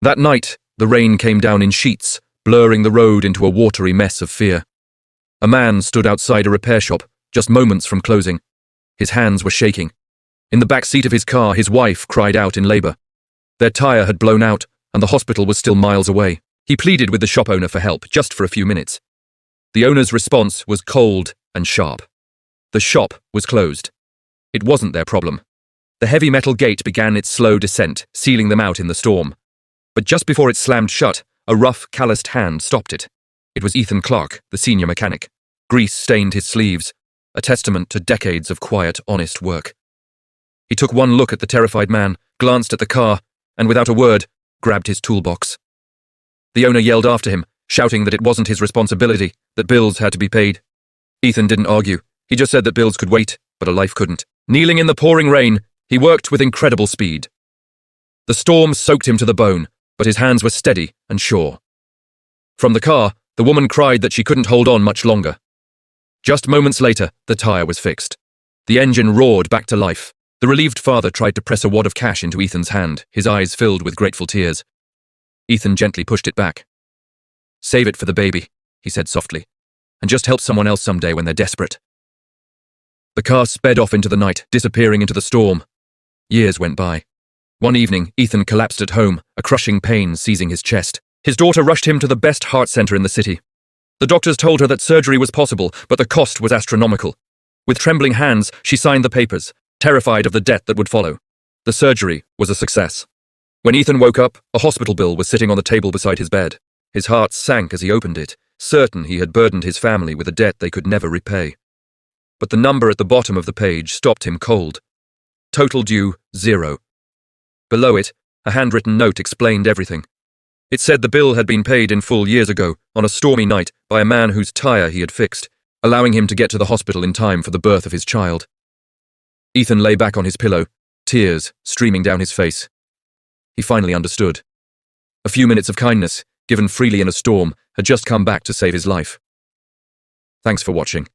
That night, the rain came down in sheets, blurring the road into a watery mess of fear. A man stood outside a repair shop, just moments from closing. His hands were shaking. In the back seat of his car, his wife cried out in labor. Their tire had blown out, and the hospital was still miles away. He pleaded with the shop owner for help, just for a few minutes. The owner's response was cold and sharp. The shop was closed. It wasn't their problem. The heavy metal gate began its slow descent, sealing them out in the storm. But just before it slammed shut, a rough, calloused hand stopped it. It was Ethan Clark, the senior mechanic. Grease stained his sleeves, a testament to decades of quiet, honest work. He took one look at the terrified man, glanced at the car, and without a word, grabbed his toolbox. The owner yelled after him, shouting that it wasn't his responsibility, that bills had to be paid. Ethan didn't argue. He just said that bills could wait, but a life couldn't. Kneeling in the pouring rain, he worked with incredible speed. The storm soaked him to the bone, but his hands were steady and sure. From the car, the woman cried that she couldn't hold on much longer. Just moments later, the tire was fixed. The engine roared back to life. The relieved father tried to press a wad of cash into Ethan's hand, his eyes filled with grateful tears. Ethan gently pushed it back. "Save it for the baby," he said softly, "and just help someone else someday when they're desperate." The car sped off into the night, disappearing into the storm. Years went by. One evening, Ethan collapsed at home, a crushing pain seizing his chest. His daughter rushed him to the best heart center in the city. The doctors told her that surgery was possible, but the cost was astronomical. With trembling hands, she signed the papers, terrified of the debt that would follow. The surgery was a success. When Ethan woke up, a hospital bill was sitting on the table beside his bed. His heart sank as he opened it, certain he had burdened his family with a debt they could never repay. But the number at the bottom of the page stopped him cold. Total due, 0. Below it, a handwritten note explained everything. It said the bill had been paid in full years ago, on a stormy night, by a man whose tire he had fixed, allowing him to get to the hospital in time for the birth of his child. Ethan lay back on his pillow, tears streaming down his face. He finally understood. A few minutes of kindness, given freely in a storm, had just come back to save his life. Thanks for watching.